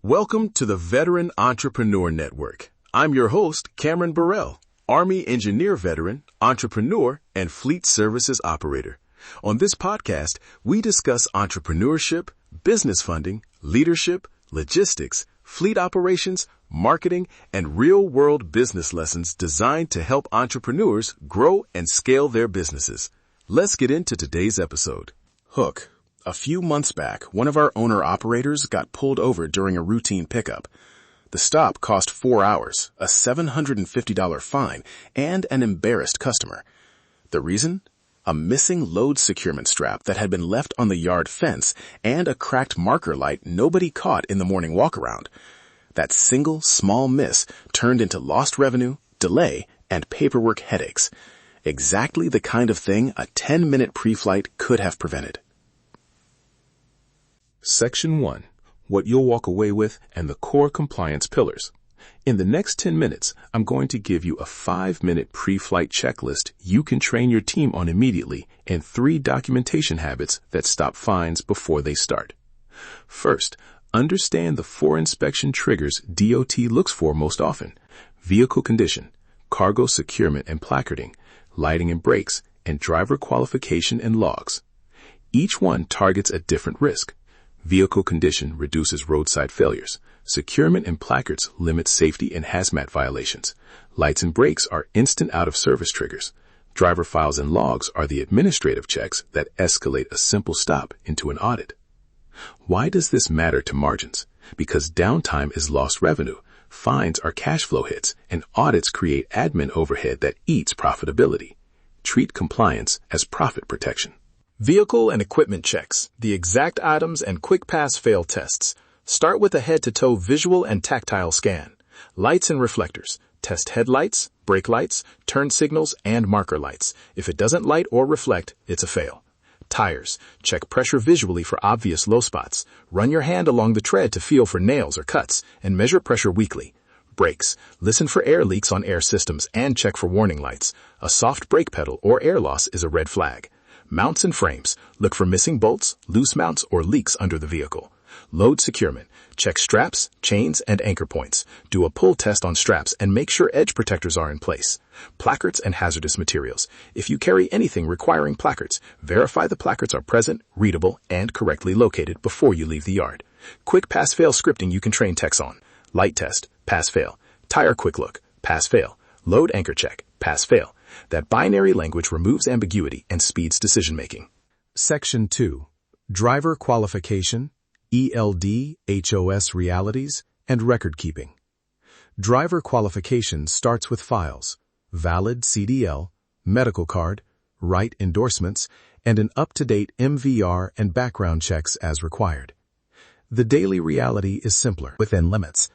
Welcome to the Veteran Entrepreneur Network. I'm your host, Cameron Burrell, Army engineer veteran, entrepreneur, and fleet services operator. On this podcast, we discuss entrepreneurship, business funding, leadership, logistics, fleet operations, marketing, and real-world business lessons designed to help entrepreneurs grow and scale their businesses. Let's get into today's episode. Hook. A few months back, one of our owner-operators got pulled over during a routine pickup. The stop cost 4 hours, a $750 fine, and an embarrassed customer. The reason? A missing load securement strap that had been left on the yard fence and a cracked marker light nobody caught in the morning walkaround. That single small miss turned into lost revenue, delay, and paperwork headaches. Exactly the kind of thing a 10-minute pre-flight could have prevented. Section 1. What you'll walk away with and the core compliance pillars. In the next 10 minutes, I'm going to give you a 5-minute pre-flight checklist you can train your team on immediately and 3 documentation habits that stop fines before they start. First, understand the 4 inspection triggers DOT looks for most often: vehicle condition, cargo securement and placarding, lighting and brakes, and driver qualification and logs. Each one targets a different risk. Vehicle condition reduces roadside failures. Securement and placards limit safety and hazmat violations. Lights and brakes are instant out-of-service triggers. Driver files and logs are the administrative checks that escalate a simple stop into an audit. Why does this matter to margins? Because downtime is lost revenue, fines are cash flow hits, and audits create admin overhead that eats profitability. Treat compliance as profit protection. Vehicle and equipment checks, the exact items and quick pass-fail tests. Start with a head-to-toe visual and tactile scan. Lights and reflectors. Test headlights, brake lights, turn signals, and marker lights. If it doesn't light or reflect, it's a fail. Tires. Check pressure visually for obvious low spots. Run your hand along the tread to feel for nails or cuts, and measure pressure weekly. Brakes. Listen for air leaks on air systems and check for warning lights. A soft brake pedal or air loss is a red flag. Mounts and frames. Look for missing bolts, loose mounts, or leaks under the vehicle. Load securement. Check straps, chains, and anchor points. Do a pull test on straps and make sure edge protectors are in place. Placards and hazardous materials. If you carry anything requiring placards, verify the placards are present, readable, and correctly located before you leave the yard. Quick pass-fail scripting you can train techs on. Light test, pass-fail. Tire quick look, pass-fail. Load anchor check, pass-fail. That binary language removes ambiguity and speeds decision-making. Section 2. Driver qualification, ELD, HOS realities, and record keeping. Driver qualification starts with files, valid CDL, medical card, right endorsements, and an up-to-date MVR and background checks as required. The daily reality is simpler, within limits.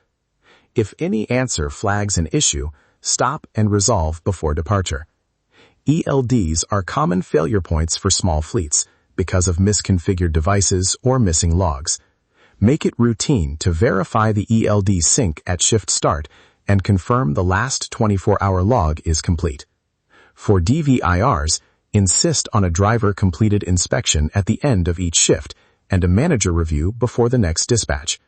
If any answer flags an issue, stop and resolve before departure. ELDs are common failure points for small fleets because of misconfigured devices or missing logs. Make it routine to verify the ELD sync at shift start and confirm the last 24-hour log is complete. For DVIRs, insist on a driver-completed inspection at the end of each shift and a manager review before the next dispatch.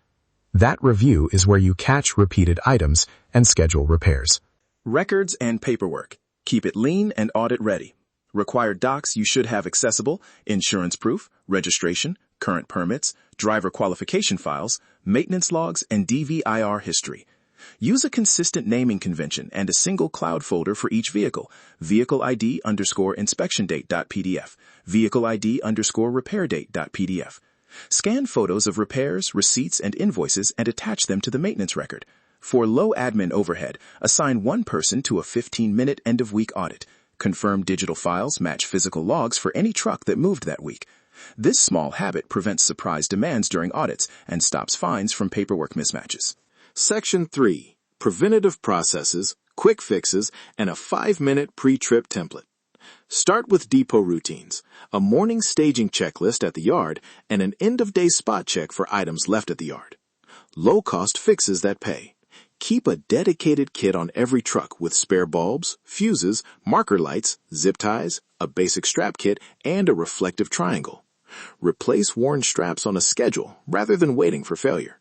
That review is where you catch repeated items and schedule repairs. Records and paperwork. Keep it lean and audit ready. Required docs you should have accessible: insurance proof, registration, current permits, driver qualification files, maintenance logs, and DVIR history. Use a consistent naming convention and a single cloud folder for each vehicle: vehicle ID _inspection date.pdf, vehicle ID _repair date.pdf. Scan photos of repairs, receipts, and invoices and attach them to the maintenance record. For low admin overhead, assign one person to a 15-minute end-of-week audit. Confirm digital files match physical logs for any truck that moved that week. This small habit prevents surprise demands during audits and stops fines from paperwork mismatches. Section 3. Preventative processes, quick fixes, and a 5-minute pre-trip template. Start with depot routines, a morning staging checklist at the yard, and an end-of-day spot check for items left at the yard. Low-cost fixes that pay. Keep a dedicated kit on every truck with spare bulbs, fuses, marker lights, zip ties, a basic strap kit, and a reflective triangle. Replace worn straps on a schedule rather than waiting for failure.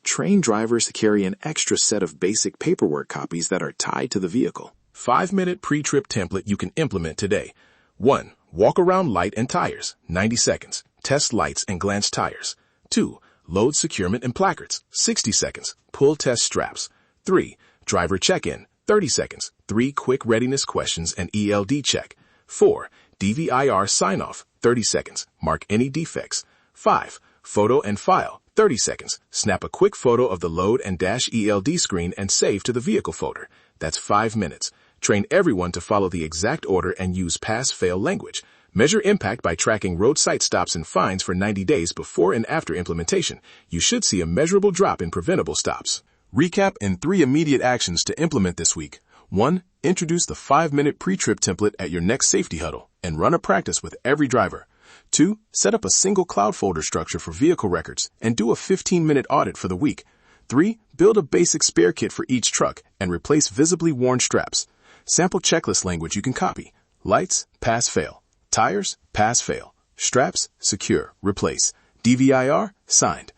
Train drivers to carry an extra set of basic paperwork copies that are tied to the vehicle. 5-minute pre-trip template you can implement today. 1. Walk around light and tires, 90 seconds. Test lights and glance tires. 2. Load securement and placards, 60 seconds. Pull test straps. 3. Driver check-in, 30 seconds. 3 quick readiness questions and ELD check. 4. DVIR sign-off, 30 seconds. Mark any defects. 5. Photo and file, 30 seconds. Snap a quick photo of the load and dash ELD screen and save to the vehicle folder. That's 5 minutes. Train everyone to follow the exact order and use pass-fail language. Measure impact by tracking roadside stops and fines for 90 days before and after implementation. You should see a measurable drop in preventable stops. Recap and 3 immediate actions to implement this week. 1. Introduce the 5-minute pre-trip template at your next safety huddle and run a practice with every driver. 2. Set up a single cloud folder structure for vehicle records and do a 15-minute audit for the week. 3. Build a basic spare kit for each truck and replace visibly worn straps. Sample checklist language you can copy. Lights, pass-fail. Tires, pass-fail. Straps, secure, replace. DVIR, signed.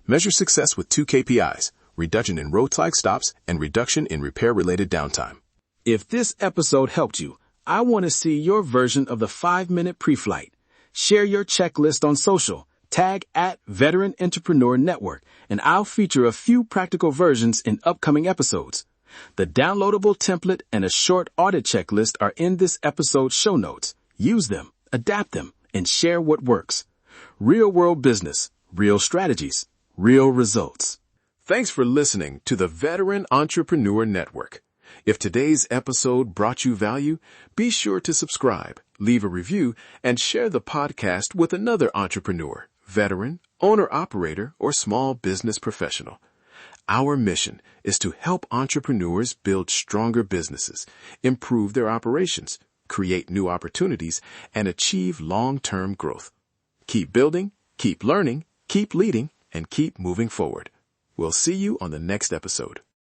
Measure success with 2 KPIs, reduction in roadside stops and reduction in repair-related downtime. If this episode helped you, I want to see your version of the 5-minute pre-flight. Share your checklist on social, tag @Veteran Entrepreneur Network, and I'll feature a few practical versions in upcoming episodes. The downloadable template and a short audit checklist are in this episode's show notes. Use them, adapt them, and share what works. Real-world business, real strategies, real results. Thanks for listening to the Veteran Entrepreneur Network. If today's episode brought you value, be sure to subscribe, leave a review, and share the podcast with another entrepreneur, veteran, owner-operator, or small business professional. Our mission is to help entrepreneurs build stronger businesses, improve their operations, create new opportunities, and achieve long-term growth. Keep building, keep learning, keep leading, and keep moving forward. We'll see you on the next episode.